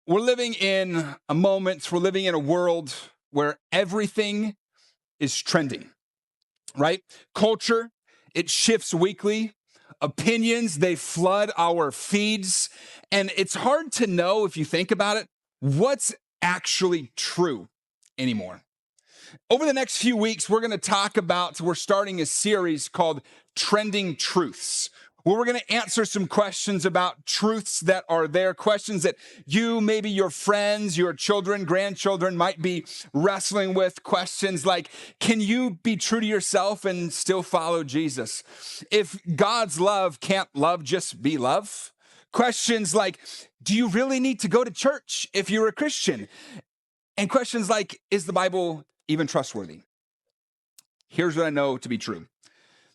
We're living in a moment, we're living in a world where everything is trending, right? Culture, it shifts weekly. Opinions, they flood our feeds. And it's hard to know, if you think about it, what's actually true anymore. Over the next few weeks, we're starting a series called Trending Truths, where we're going to answer some questions about truths that are there, questions that you, maybe your friends, your children, grandchildren might be wrestling with. Questions like, can you be true to yourself and still follow Jesus? If God's love can't love just be love? Questions like, do you really need to go to church if you're a Christian? And questions like, is the Bible even trustworthy? Here's what I know to be true: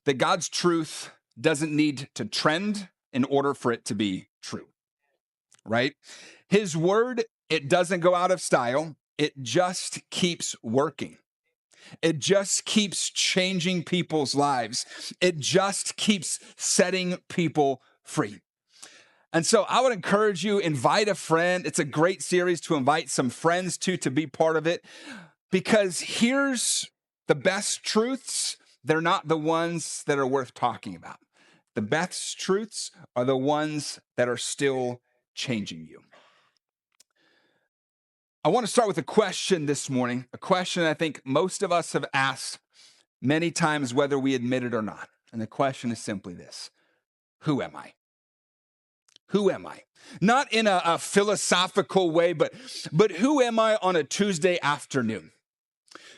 that God's truth doesn't need to trend in order for it to be true, right? His word, it doesn't go out of style. It just keeps working. It just keeps changing people's lives. It just keeps setting people free. And so I would encourage you, invite a friend. It's a great series to invite some friends to be part of it, because here's the best truths. They're not the ones that are worth talking about. The best truths are the ones that are still changing you. I want to start with a question this morning, a question I think most of us have asked many times, whether we admit it or not. And the question is simply this: who am I? Who am I? Not in a philosophical way, but who am I on a Tuesday afternoon?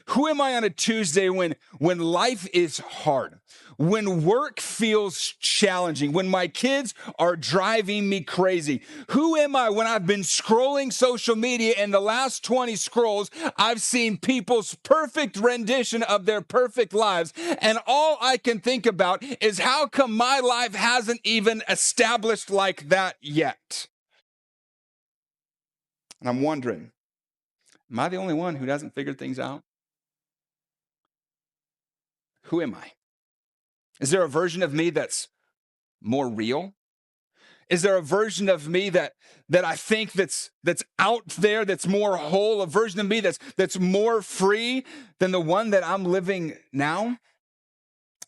Who am I on a Tuesday when life is hard, when work feels challenging, when my kids are driving me crazy? Who am I when I've been scrolling social media and the last 20 scrolls, I've seen people's perfect rendition of their perfect lives, and all I can think about is how come my life hasn't even established like that yet? And I'm wondering, am I the only one who hasn't figured things out? Who am I? Is there a version of me that's more real? Is there a version of me that I think that's out there, that's more whole, a version of me that's more free than the one that I'm living now?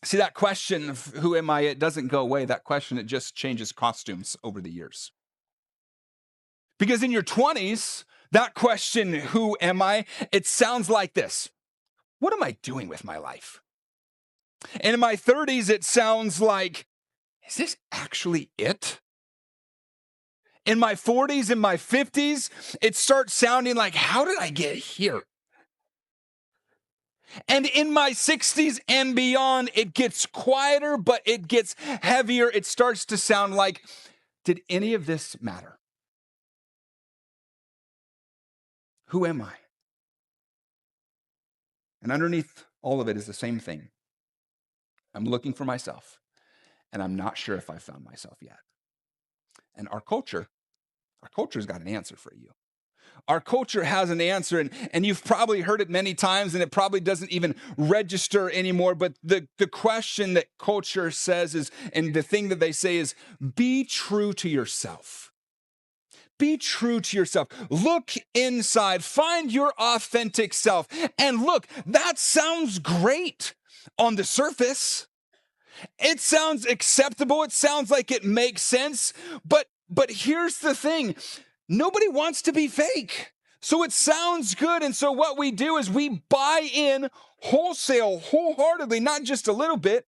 See, that question of who am I, it doesn't go away. That question, it just changes costumes over the years. Because in your 20s, that question, who am I, it sounds like this: what am I doing with my life? And in my 30s, it sounds like, is this actually it? In my 40s, in my 50s, it starts sounding like, how did I get here? And in my 60s and beyond, it gets quieter, but it gets heavier. It starts to sound like, did any of this matter? Who am I? And underneath all of it is the same thing: I'm looking for myself, and I'm not sure if I found myself yet. And our culture's got an answer for you. Our culture has an answer, and you've probably heard it many times, and it probably doesn't even register anymore. But the question that culture says is, and the thing that they say is, be true to yourself. Be true to yourself. Look inside, find your authentic self. And look, that sounds great on the surface. It sounds acceptable. It sounds like it makes sense. But here's the thing: nobody wants to be fake. So it sounds good. And so what we do is we buy in wholesale, wholeheartedly, not just a little bit.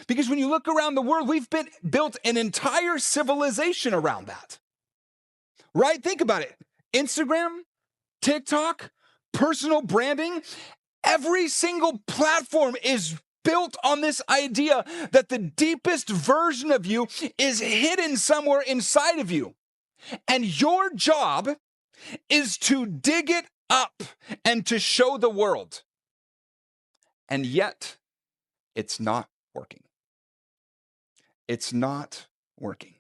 Because when you look around the world, we've built an entire civilization around that. Right? Think about it. Instagram, TikTok, personal branding, every single platform is built on this idea that the deepest version of you is hidden somewhere inside of you. And your job is to dig it up and to show the world. And yet, it's not working. It's not working.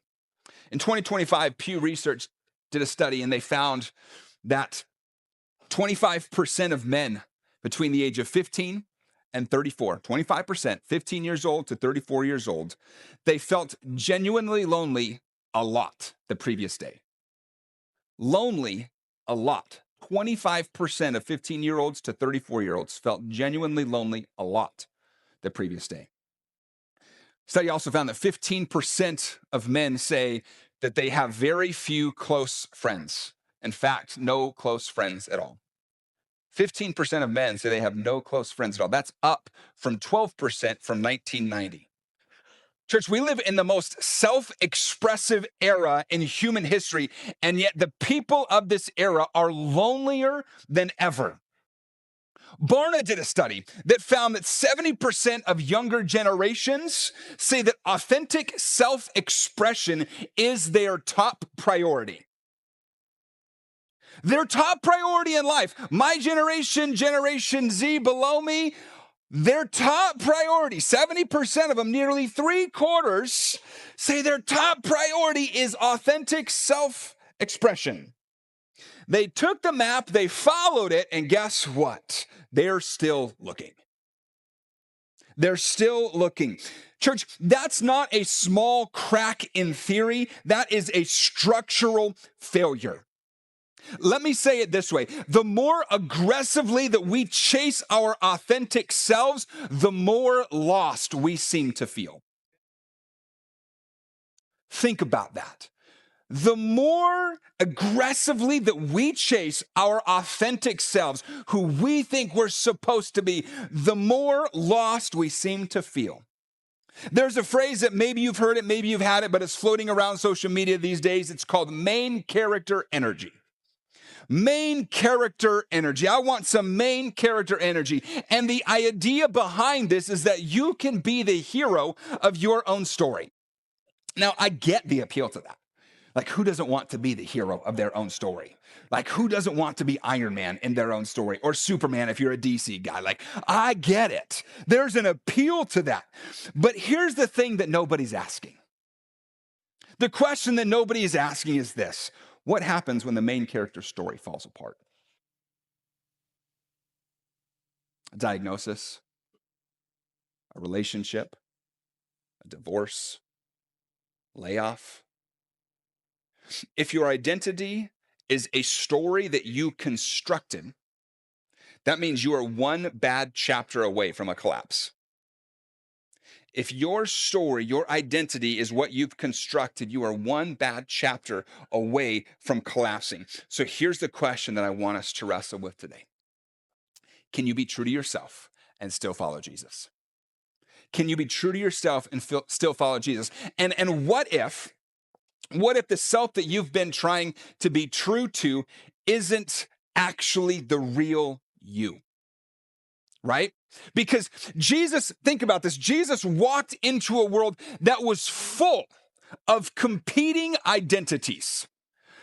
In 2025, Pew Research did a study, and they found that 25% of men between the age of 15 and 34, 25%, 15 years old to 34 years old, they felt genuinely lonely a lot the previous day. Lonely a lot. 25% of 15-year-olds to 34-year-olds felt genuinely lonely a lot the previous day. Study also found that 15% of men say that they have very few close friends. In fact, no close friends at all. 15% of men say they have no close friends at all. That's up from 12% from 1990. Church, we live in the most self-expressive era in human history, and yet the people of this era are lonelier than ever. Barna did a study that found that 70% of younger generations say that authentic self-expression is their top priority. Their top priority in life. My generation, Generation Z below me, their top priority, 70% of them, nearly 3/4, say their top priority is authentic self-expression. They took the map, they followed it, and guess what? They're still looking. They're still looking. Church, that's not a small crack in theory. That is a structural failure. Let me say it this way. The more aggressively that we chase our authentic selves, the more lost we seem to feel. Think about that. The more aggressively that we chase our authentic selves, who we think we're supposed to be, the more lost we seem to feel. There's a phrase that maybe you've heard it, maybe you've had it, but it's floating around social media these days. It's called main character energy. Main character energy. I want some main character energy. And the idea behind this is that you can be the hero of your own story. Now, I get the appeal to that. Like, who doesn't want to be the hero of their own story? Like, who doesn't want to be Iron Man in their own story, or Superman if you're a DC guy? Like, I get it. There's an appeal to that. But here's the thing that nobody's asking. The question that nobody is asking is this: what happens when the main character's story falls apart? A diagnosis, a relationship, a divorce, layoff. If your identity is a story that you constructed, that means you are one bad chapter away from a collapse. If your story, your identity is what you've constructed, you are one bad chapter away from collapsing. So here's the question that I want us to wrestle with today. Can you be true to yourself and still follow Jesus? Can you be true to yourself and still follow Jesus? And what if the self that you've been trying to be true to isn't actually the real you? Right? Because Jesus, think about this, Jesus walked into a world that was full of competing identities.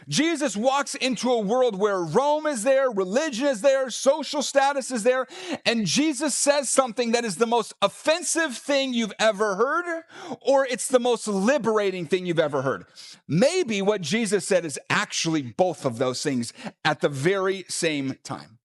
Jesus walks into a world where Rome is there, religion is there, social status is there, and Jesus says something that is the most offensive thing you've ever heard, or it's the most liberating thing you've ever heard. Maybe what Jesus said is actually both of those things at the very same time.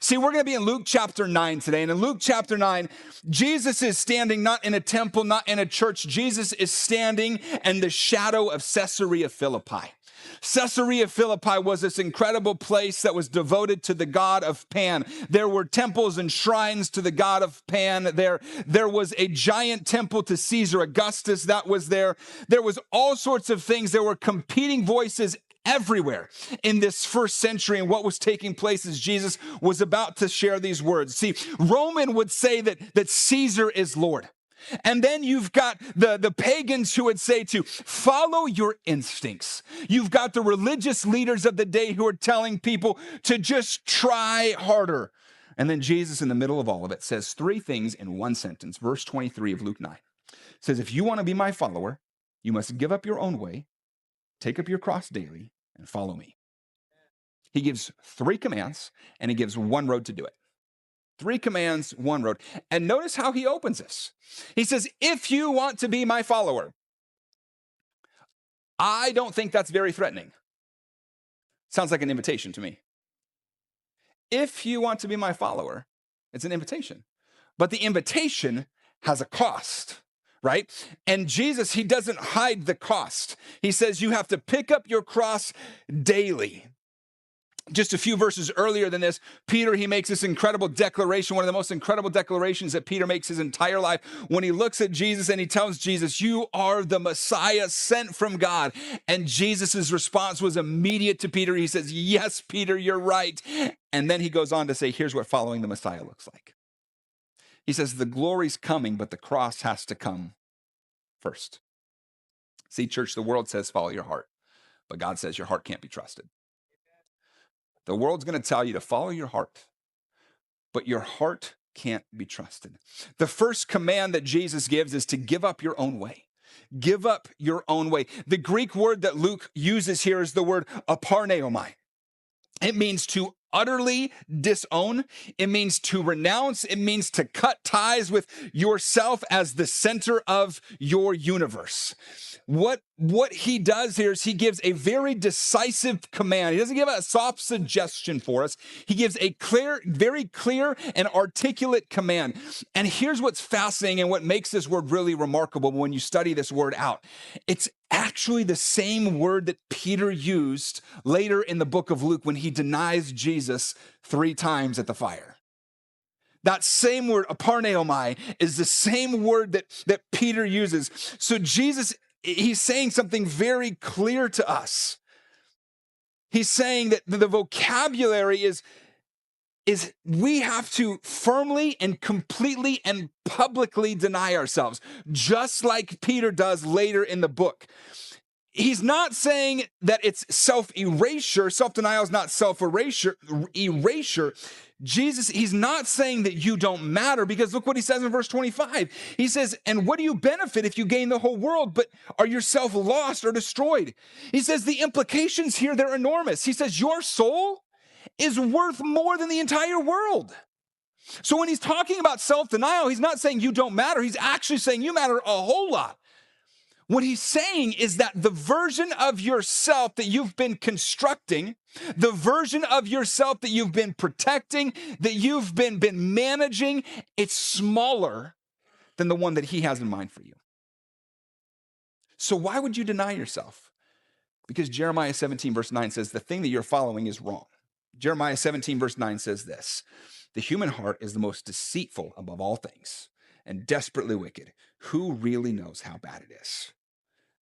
See, we're going to be in Luke chapter 9 today. And in Luke chapter 9, Jesus is standing not in a temple, not in a church. Jesus is standing in the shadow of Caesarea Philippi. Caesarea Philippi was this incredible place that was devoted to the god of Pan. There were temples and shrines to the god of Pan. There was a giant temple to Caesar Augustus that was there. There was all sorts of things. There were competing voices everywhere in this first century, and what was taking place as Jesus was about to share these words. See, Roman would say that Caesar is Lord. And then you've got the pagans who would say to follow your instincts. You've got the religious leaders of the day who are telling people to just try harder. And then Jesus, in the middle of all of it, says three things in one sentence. Verse 23 of Luke 9 says, if you want to be my follower, you must give up your own way, take up your cross daily, and follow me. He gives three commands, and he gives one road to do it. Three commands, one road. And notice how he opens this. He says, if you want to be my follower. I don't think that's very threatening. Sounds like an invitation to me. If you want to be my follower, it's an invitation. But the invitation has a cost, right? And Jesus, he doesn't hide the cost. He says you have to pick up your cross daily. Just a few verses earlier than this, Peter, he makes this incredible declaration, one of the most incredible declarations that Peter makes his entire life, when he looks at Jesus and he tells Jesus, "You are the Messiah sent from God." And Jesus' response was immediate to Peter. He says, "Yes, Peter, you're right." And then he goes on to say, here's what following the Messiah looks like. He says, the glory's coming, but the cross has to come first. See, church, the world says follow your heart, but God says your heart can't be trusted. The world's going to tell you to follow your heart, but your heart can't be trusted. The first command that Jesus gives is to give up your own way. Give up your own way. The Greek word that Luke uses here is the word aparneomai. It means to utterly disown. It means to renounce. It means to cut ties with yourself as the center of your universe. What he does here is he gives a very decisive command. He doesn't give a soft suggestion for us. He gives a clear, very clear and articulate command. And here's what's fascinating and what makes this word really remarkable when you study this word out. It's actually the same word that Peter used later in the book of Luke when he denies Jesus 3 times at the fire. That same word, aparneomai, is the same word that Peter uses. So Jesus, he's saying something very clear to us. He's saying that the vocabulary is we have to firmly and completely and publicly deny ourselves, just like Peter does later in the book. He's not saying that it's self-erasure. Self-denial is not self-erasure. Jesus, he's not saying that you don't matter, because look what he says in verse 25. He says, "And what do you benefit if you gain the whole world, but are yourself lost or destroyed?" He says the implications here, they're enormous. He says your soul is worth more than the entire world. So when he's talking about self-denial, he's not saying you don't matter. He's actually saying you matter a whole lot. What he's saying is that the version of yourself that you've been constructing, the version of yourself that you've been protecting, that you've been managing, it's smaller than the one that he has in mind for you. So why would you deny yourself? Because Jeremiah 17 verse 9 says the thing that you're following is wrong. Jeremiah 17 verse 9 says this: "The human heart is the most deceitful above all things and desperately wicked. Who really knows how bad it is?"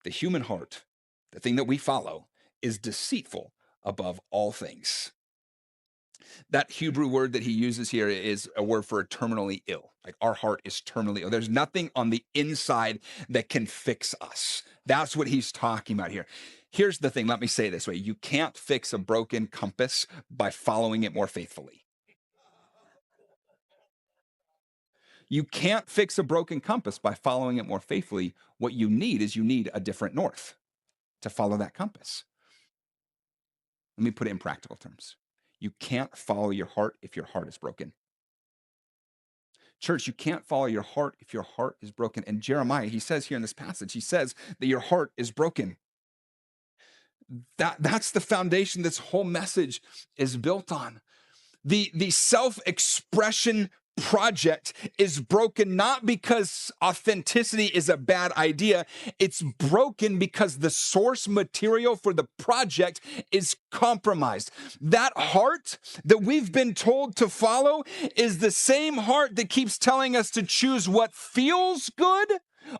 The human heart, the thing that we follow, is deceitful above all things. That Hebrew word that he uses here is a word for terminally ill. Like our heart is terminally ill. There's nothing on the inside that can fix us. That's what he's talking about here. Here's the thing. Let me say it this way. You can't fix a broken compass by following it more faithfully. You can't fix a broken compass by following it more faithfully. What you need is a different north to follow that compass. Let me put it in practical terms. You can't follow your heart if your heart is broken. Church, you can't follow your heart if your heart is broken. And Jeremiah, he says here in this passage, he says that your heart is broken. That's the foundation this whole message is built on. The self-expression project is broken not because authenticity is a bad idea. It's broken because the source material for the project is compromised. That heart that we've been told to follow is the same heart that keeps telling us to choose what feels good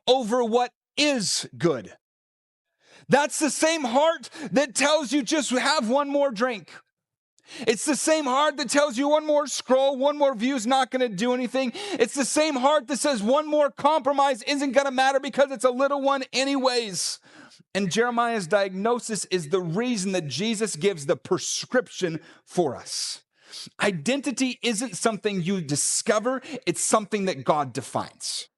over what is good. That's the same heart that tells you just have one more drink. It's the same heart that tells you one more scroll, one more view is not going to do anything. It's the same heart that says one more compromise isn't going to matter because it's a little one anyways. And Jeremiah's diagnosis is the reason that Jesus gives the prescription for us. Identity isn't something you discover, it's something that God defines.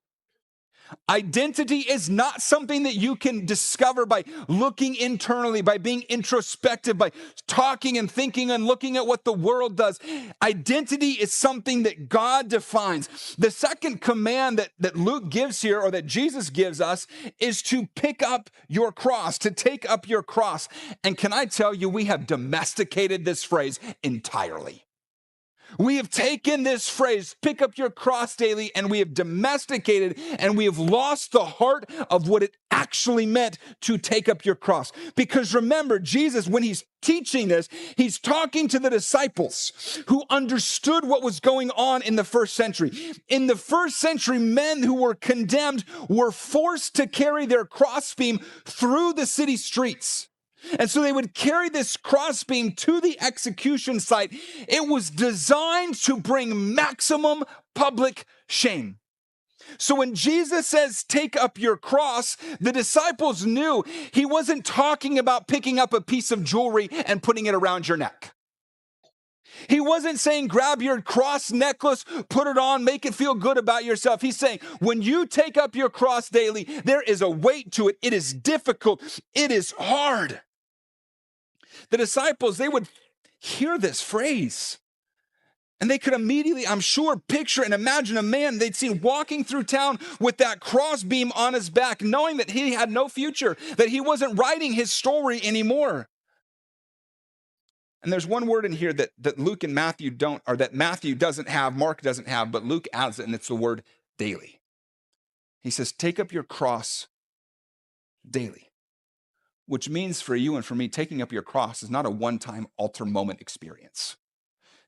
Identity is not something that you can discover by looking internally, by being introspective, by talking and thinking and looking at what the world does. Identity is something that God defines. The second command that Luke gives here, or that Jesus gives us, is to pick up your cross, to take up your cross. And can I tell you, we have domesticated this phrase entirely. We have taken this phrase, pick up your cross daily, and we have domesticated and we have lost the heart of what it actually meant to take up your cross. Because remember, Jesus, when he's teaching this, he's talking to the disciples who understood what was going on in the first century. In the first century, men who were condemned were forced to carry their crossbeam through the city streets. And so they would carry this crossbeam to the execution site. It was designed to bring maximum public shame. So when Jesus says, take up your cross, the disciples knew he wasn't talking about picking up a piece of jewelry and putting it around your neck. He wasn't saying, grab your cross necklace, put it on, make it feel good about yourself. He's saying, when you take up your cross daily, there is a weight to it. It is difficult. It is hard. The disciples, they would hear this phrase and they could immediately, I'm sure, picture and imagine a man they'd seen walking through town with that crossbeam on his back, knowing that he had no future, that he wasn't writing his story anymore. And there's one word in here that Luke and Matthew don't, or that Matthew doesn't have, Mark doesn't have, but Luke adds it, and it's the word daily. He says, take up your cross daily. Which means for you and for me, taking up your cross is not a one-time altar moment experience.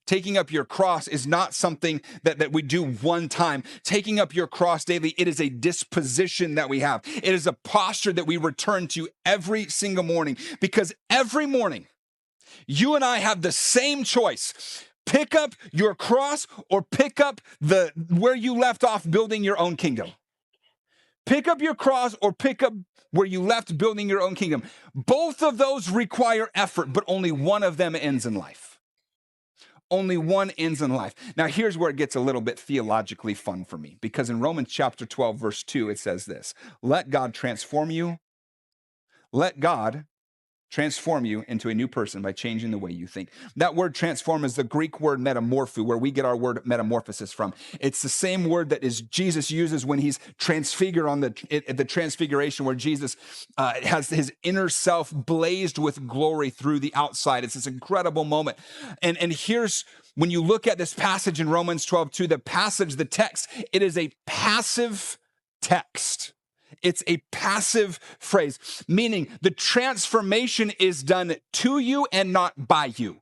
Taking up your cross is not something that we do one time. Taking up your cross daily, it is a disposition that we have. It is a posture that we return to every single morning, because every morning, you and I have the same choice. Pick up your cross or pick up where you left off building your own kingdom. Pick up your cross or pick up where you left building your own kingdom. Both of those require effort, but only one of them ends in life. Only one ends in life. Now, here's where it gets a little bit theologically fun for me, because in Romans chapter 12, verse 2, it says this, let God transform you. Let God transform you into a new person by changing the way you think. That word transform is the Greek word metamorpho, where we get our word metamorphosis from. It's the same word that Jesus uses when he's transfigured on the Transfiguration, where Jesus has his inner self blazed with glory through the outside. It's this incredible moment. And here's, when you look at this passage in Romans 12:2, the text, it is a passive text. It's a passive phrase, meaning the transformation is done to you and not by you.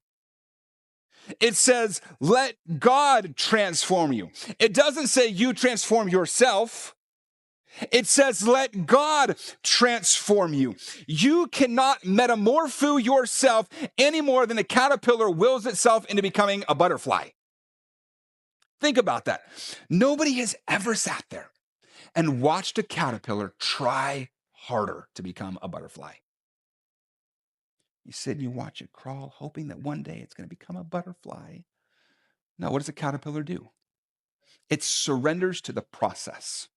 It says, let God transform you. It doesn't say you transform yourself. It says, let God transform you. You cannot metamorpho yourself any more than a caterpillar wills itself into becoming a butterfly. Think about that. Nobody has ever sat there and watched a caterpillar try harder to become a butterfly. You sit and you watch it crawl, hoping that one day it's going to become a butterfly. Now, what does a caterpillar do? It surrenders to the process.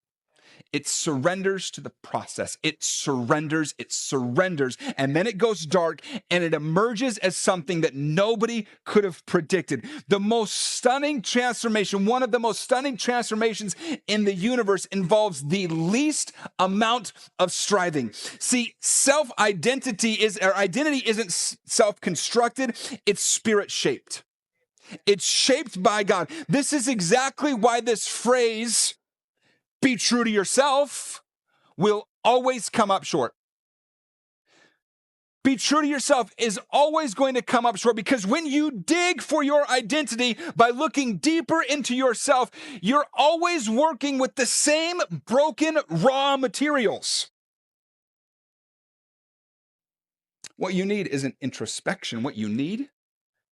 It surrenders to the process. It surrenders, and then it goes dark, and it emerges as something that nobody could have predicted. The most stunning transformation, one of the most stunning transformations in the universe, involves the least amount of striving. See, identity isn't self-constructed, it's spirit-shaped. It's shaped by God. This is exactly why this phrase, be true to yourself, will always come up short. Be true to yourself is always going to come up short, because when you dig for your identity by looking deeper into yourself, you're always working with the same broken raw materials. What you need isn't introspection. What you need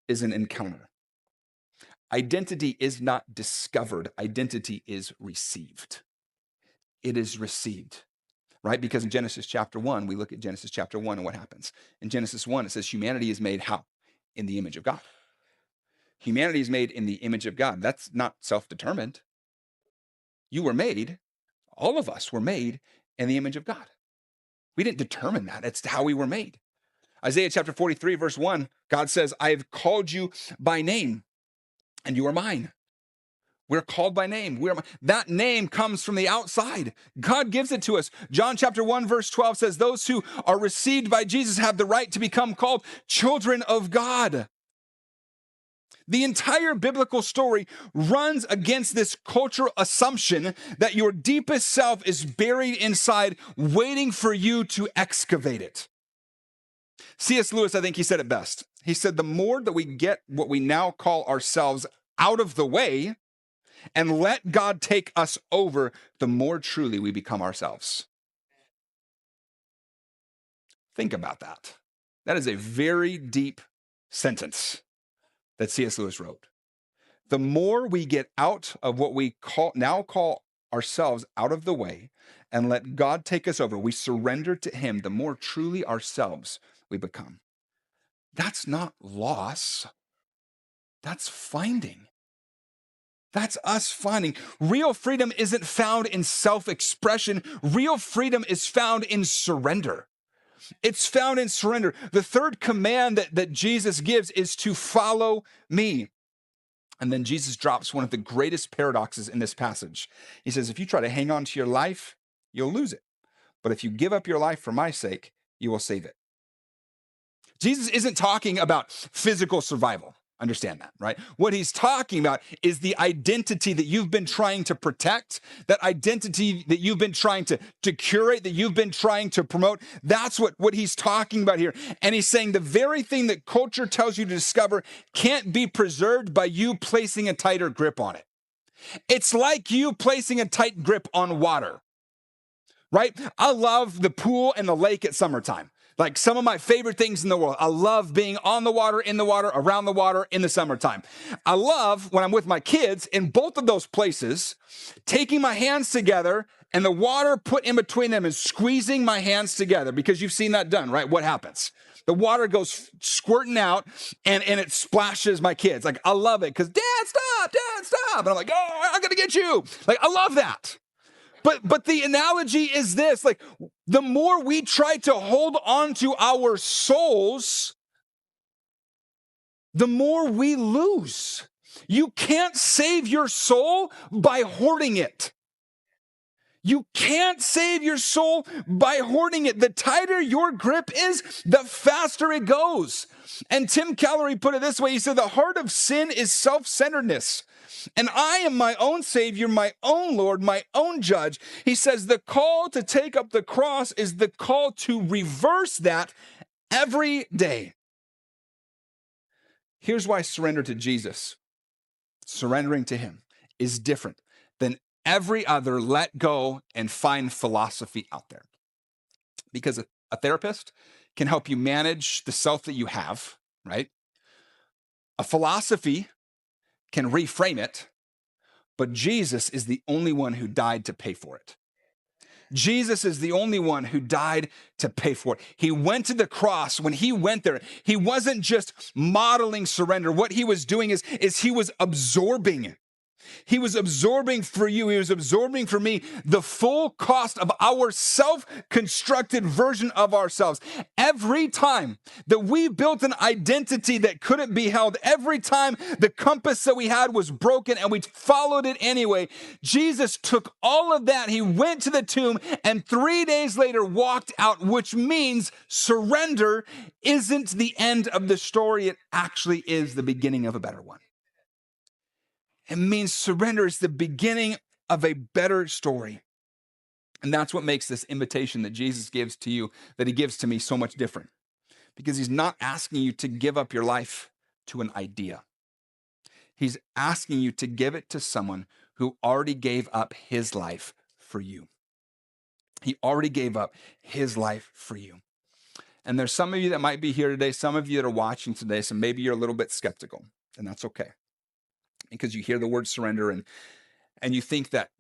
is an encounter. Identity is not discovered. Identity is received. It is received, right? Because in Genesis chapter 1, we look at Genesis chapter 1 and what happens. In Genesis 1, it says humanity is made how? In the image of God. Humanity is made in the image of God. That's not self-determined. You were made, all of us were made in the image of God. We didn't determine that. It's how we were made. Isaiah chapter 43, verse 1, God says, I have called you by name, and you are mine. We're called by name. That name comes from the outside. God gives it to us. John chapter 1, verse 12 says, those who are received by Jesus have the right to become called children of God. The entire biblical story runs against this cultural assumption that your deepest self is buried inside, waiting for you to excavate it. C.S. Lewis, I think he said it best. He said, the more that we get what we now call ourselves out of the way and let God take us over, the more truly we become ourselves. Think about that. That is a very deep sentence that C.S. Lewis wrote. The more we get out of what we now call ourselves out of the way and let God take us over, we surrender to him, the more truly ourselves we become. That's not loss. That's finding. That's us finding. Real freedom isn't found in self-expression. Real freedom is found in surrender. It's found in surrender. The third command that Jesus gives is to follow me. And then Jesus drops one of the greatest paradoxes in this passage. He says, if you try to hang on to your life, you'll lose it. But if you give up your life for my sake, you will save it. Jesus isn't talking about physical survival. Understand that, right? What he's talking about is the identity that you've been trying to protect, that identity that you've been trying to curate, that you've been trying to promote. That's what he's talking about here. And he's saying the very thing that culture tells you to discover can't be preserved by you placing a tighter grip on it. It's like you placing a tight grip on water, right? I love the pool and the lake at summertime. Like some of my favorite things in the world. I love being on the water, in the water, around the water in the summertime. I love when I'm with my kids in both of those places, taking my hands together and the water put in between them and squeezing my hands together, because you've seen that done, right? What happens? The water goes squirting out and it splashes my kids. Like, I love it because Dad, stop. And I'm like, oh, I'm going to get you. Like, I love that. But the analogy is this, like, the more we try to hold on to our souls, the more we lose. You can't save your soul by hoarding it. You can't save your soul by hoarding it. The tighter your grip is, the faster it goes. And Tim Keller put it this way. He said, the heart of sin is self-centeredness. And I am my own Savior, my own Lord, my own judge. He says the call to take up the cross is the call to reverse that every day. Here's why surrender to Jesus, surrendering to him, is different than every other let go and find philosophy out there. Because a therapist can help you manage the self that you have, right? A philosophy can reframe it, but Jesus is the only one who died to pay for it. Jesus is the only one who died to pay for it. He went to the cross. When he went there, he wasn't just modeling surrender. What he was doing is he was absorbing it. He was absorbing for you. He was absorbing for me the full cost of our self-constructed version of ourselves. Every time that we built an identity that couldn't be held, every time the compass that we had was broken and we followed it anyway, Jesus took all of that. He went to the tomb and 3 days later walked out, which means surrender isn't the end of the story. It actually is the beginning of a better one. It means surrender is the beginning of a better story. And that's what makes this invitation that Jesus gives to you, that he gives to me, so much different. Because he's not asking you to give up your life to an idea. He's asking you to give it to someone who already gave up his life for you. He already gave up his life for you. And there's some of you that might be here today, some of you that are watching today, so maybe you're a little bit skeptical, and that's okay. Because you hear the word surrender and you think that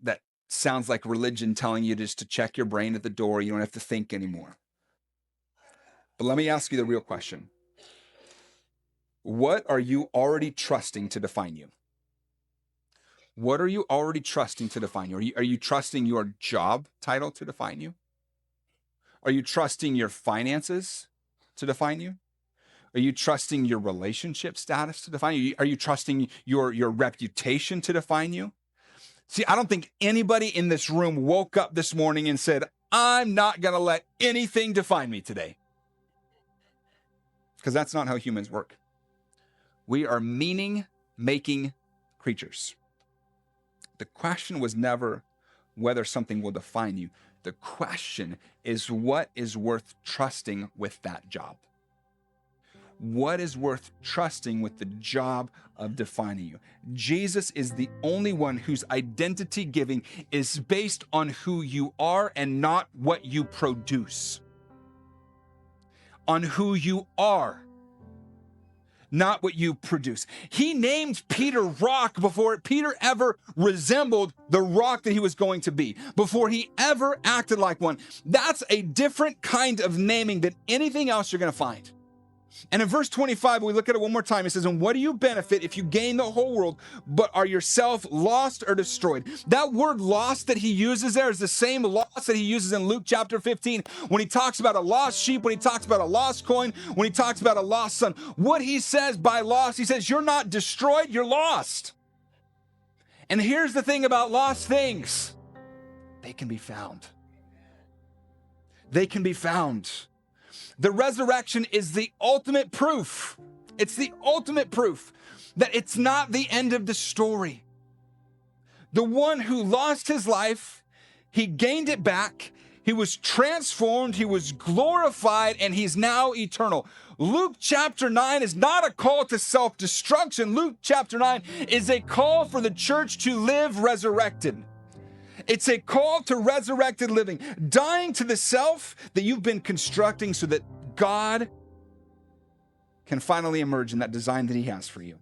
sounds like religion telling you just to check your brain at the door. You don't have to think anymore. But let me ask you the real question. What are you already trusting to define you? What are you already trusting to define you? Are you trusting your job title to define you? Are you trusting your finances to define you? Are you trusting your relationship status to define you? Are you trusting your reputation to define you? See, I don't think anybody in this room woke up this morning and said, I'm not going to let anything define me today. Because that's not how humans work. We are meaning making creatures. The question was never whether something will define you. The question is what is worth trusting with that job? What is worth trusting with the job of defining you? Jesus is the only one whose identity giving is based on who you are and not what you produce. On who you are, not what you produce. He named Peter rock before Peter ever resembled the rock that he was going to be, before he ever acted like one. That's a different kind of naming than anything else you're going to find. And in verse 25, we look at it one more time. It says, and what do you benefit if you gain the whole world, but are yourself lost or destroyed? That word lost that he uses there is the same loss that he uses in Luke chapter 15 when he talks about a lost sheep, when he talks about a lost coin, when he talks about a lost son. What he says by lost, he says, you're not destroyed, you're lost. And here's the thing about lost things. They can be found. They can be found. The resurrection is the ultimate proof. It's the ultimate proof that it's not the end of the story. The one who lost his life, he gained it back. He was transformed. He was glorified, and he's now eternal. Luke chapter 9 is not a call to self-destruction. Luke chapter 9 is a call for the church to live resurrected. It's a call to resurrected living, dying to the self that you've been constructing so that God can finally emerge in that design that he has for you.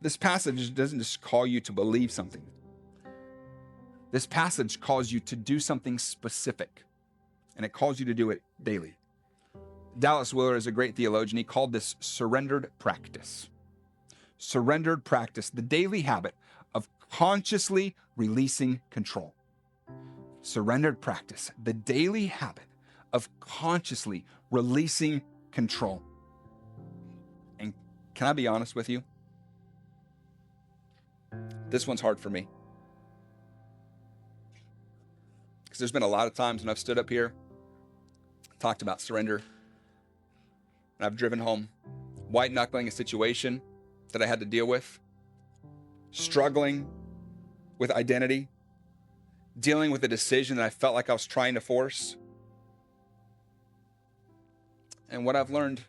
This passage doesn't just call you to believe something. This passage calls you to do something specific, and it calls you to do it daily. Dallas Willard is a great theologian. He called this surrendered practice. Surrendered practice, the daily habit of consciously releasing control. Surrendered practice, the daily habit of consciously releasing control. And can I be honest with you? This one's hard for me. Because there's been a lot of times when I've stood up here, talked about surrender, and I've driven home, white-knuckling a situation that I had to deal with, struggling with identity, dealing with a decision that I felt like I was trying to force. And what I've learned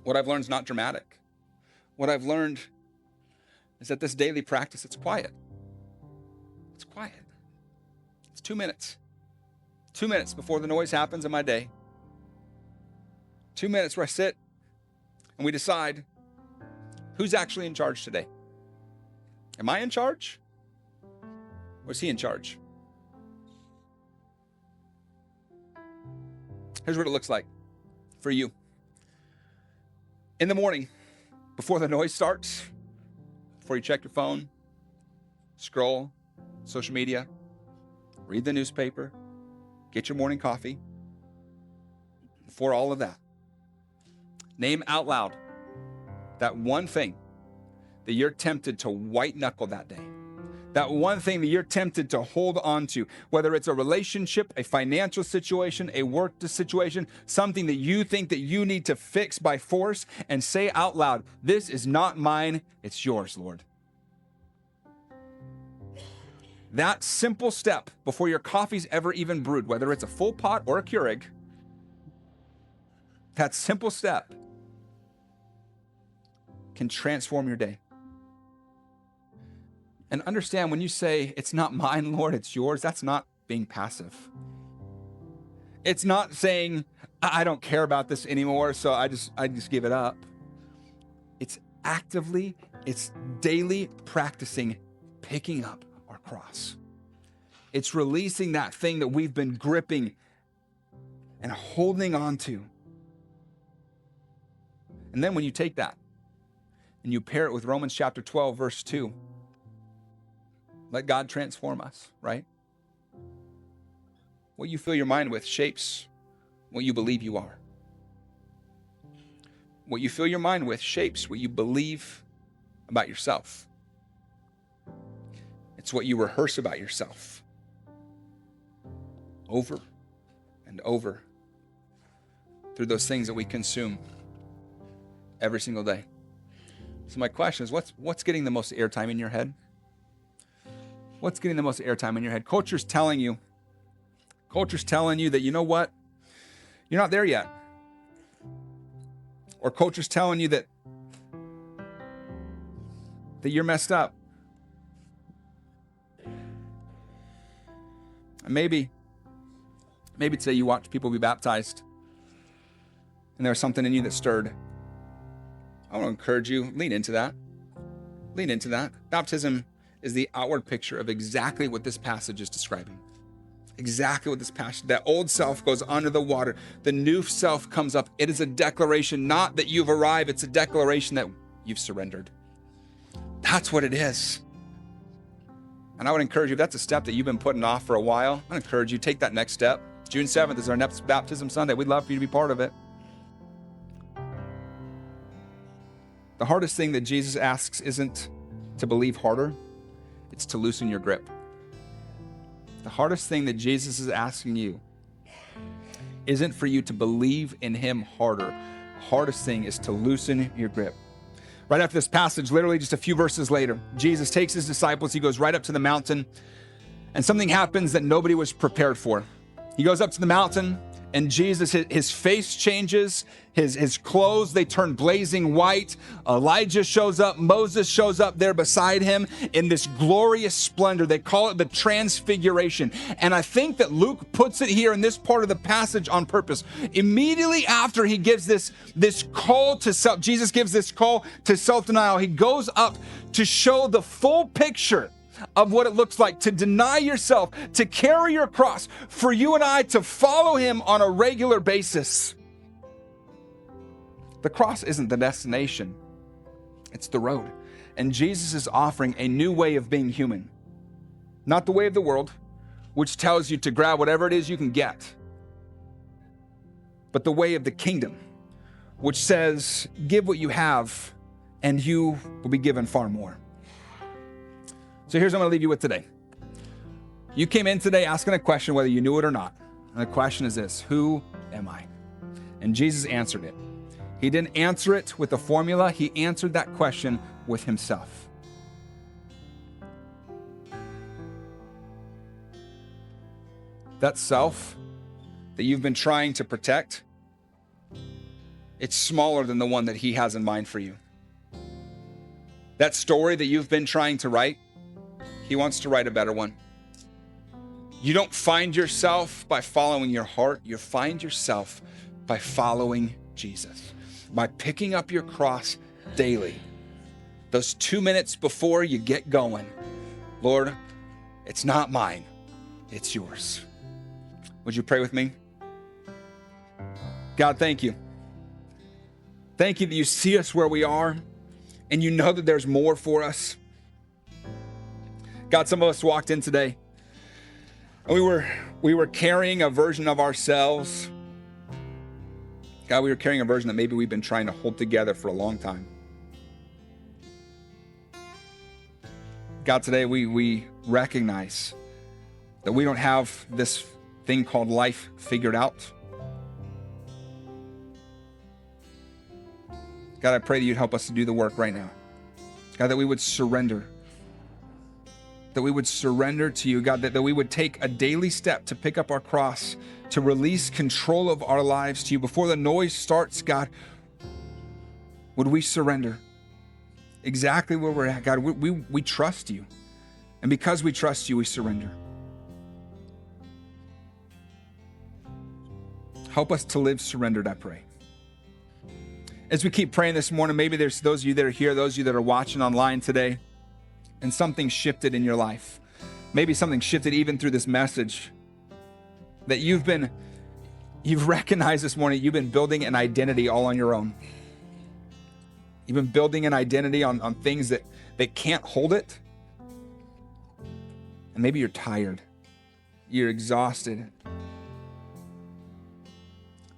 is not dramatic. What I've learned is that this daily practice, it's quiet. It's quiet. It's 2 minutes. 2 minutes before the noise happens in my day. 2 minutes where I sit and we decide who's actually in charge today. Am I in charge? Or is he in charge? Here's what it looks like for you. In the morning, before the noise starts, before you check your phone, scroll, social media, read the newspaper, get your morning coffee, before all of that, name out loud that one thing that you're tempted to white knuckle that day. That one thing that you're tempted to hold on to, whether it's a relationship, a financial situation, a work situation, something that you think that you need to fix by force, and say out loud, this is not mine, it's yours, Lord. That simple step before your coffee's ever even brewed, whether it's a full pot or a Keurig, that simple step can transform your day. And understand, when you say, it's not mine, Lord, it's yours, that's not being passive. It's not saying, I don't care about this anymore, so I just give it up. It's actively, it's daily practicing picking up our cross. It's releasing that thing that we've been gripping and holding on to. And then when you take that and you pair it with Romans chapter 12, verse 2, let God transform us, right? What you fill your mind with shapes what you believe you are. What you fill your mind with shapes what you believe about yourself. It's what you rehearse about yourself over and over through those things that we consume, every single day. So my question is, what's getting the most airtime in your head? What's getting the most airtime in your head? Culture's telling you that, you know what? You're not there yet. Or culture's telling you that you're messed up. And maybe today you watch people be baptized and there was something in you that stirred. I want to encourage you, lean into that. Lean into that. Baptism is the outward picture of exactly what this passage is describing. Exactly what this passage, that old self goes under the water. The new self comes up. It is a declaration, not that you've arrived. It's a declaration that you've surrendered. That's what it is. And I would encourage you, if that's a step that you've been putting off for a while, I encourage you, take that next step. June 7th is our next Baptism Sunday. We'd love for you to be part of it. The hardest thing that Jesus asks isn't to believe harder, it's to loosen your grip. The hardest thing that Jesus is asking you isn't for you to believe in him harder. The hardest thing is to loosen your grip. Right after this passage, literally just a few verses later, Jesus takes his disciples, he goes right up to the mountain, and something happens that nobody was prepared for. He goes up to the mountain, and Jesus, his face changes, his clothes, they turn blazing white. Elijah shows up, Moses shows up there beside him in this glorious splendor. They call it the Transfiguration. And I think that Luke puts it here in this part of the passage on purpose. Immediately after he gives this call to self, Jesus gives this call to self-denial. He goes up to show the full picture of what it looks like to deny yourself, to carry your cross, for you and I to follow him on a regular basis. The cross isn't the destination, it's the road. And Jesus is offering a new way of being human. Not the way of the world, which tells you to grab whatever it is you can get, but the way of the kingdom, which says, give what you have and you will be given far more. So here's what I'm going to leave you with today. You came in today asking a question whether you knew it or not. And the question is this: who am I? And Jesus answered it. He didn't answer it with a formula. He answered that question with himself. That self that you've been trying to protect, it's smaller than the one that he has in mind for you. That story that you've been trying to write, he wants to write a better one. You don't find yourself by following your heart. You find yourself by following Jesus, by picking up your cross daily. Those 2 minutes before you get going, Lord, it's not mine, it's yours. Would you pray with me? God, thank you. Thank you that you see us where we are and you know that there's more for us. God, some of us walked in today and we were carrying a version of ourselves. God, we were carrying a version that maybe we've been trying to hold together for a long time. God, today we recognize that we don't have this thing called life figured out. God, I pray that you'd help us to do the work right now. God, that we would surrender. That we would surrender to you, God, that we would take a daily step to pick up our cross, to release control of our lives to you. Before the noise starts, God, would we surrender exactly where we're at? God, we trust you. And because we trust you, we surrender. Help us to live surrendered, I pray. As we keep praying this morning, maybe there's those of you that are here, those of you that are watching online today, and something shifted in your life. Maybe something shifted even through this message that you've recognized this morning. You've been building an identity all on your own. You've been building an identity on things that can't hold it. And maybe you're tired. You're exhausted.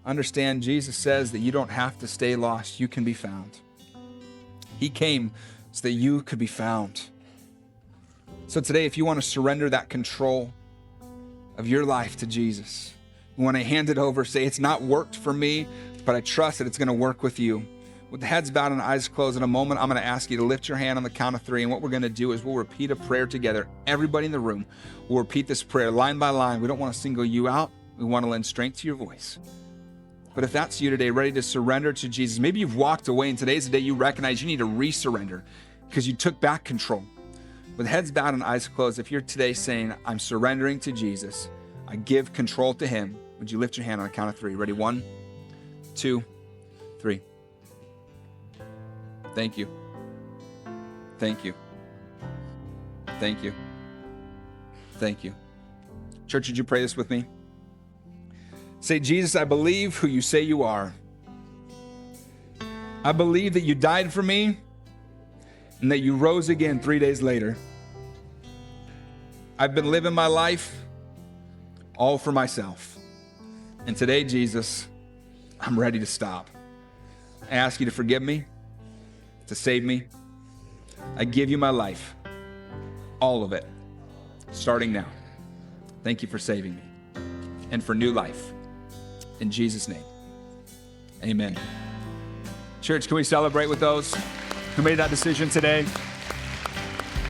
Understand, Jesus says that you don't have to stay lost. You can be found. He came so that you could be found. So today, if you want to surrender that control of your life to Jesus, you want to hand it over, say, it's not worked for me, but I trust that it's going to work with you. With the heads bowed and eyes closed, in a moment, I'm going to ask you to lift your hand on the count of 3. And what we're going to do is we'll repeat a prayer together. Everybody in the room will repeat this prayer line by line. We don't want to single you out. We want to lend strength to your voice. But if that's you today, ready to surrender to Jesus, maybe you've walked away and today's the day you recognize you need to resurrender because you took back control. With heads bowed and eyes closed, if you're today saying, I'm surrendering to Jesus, I give control to him, would you lift your hand on the count of 3? Ready? 1, 2, 3. Thank you. Thank you. Thank you. Thank you. Church, would you pray this with me? Say, Jesus, I believe who you say you are. I believe that you died for me and that you rose again 3 days later. I've been living my life all for myself. And today, Jesus, I'm ready to stop. I ask you to forgive me, to save me. I give you my life, all of it, starting now. Thank you for saving me and for new life. In Jesus' name, amen. Church, can we celebrate with those who made that decision today?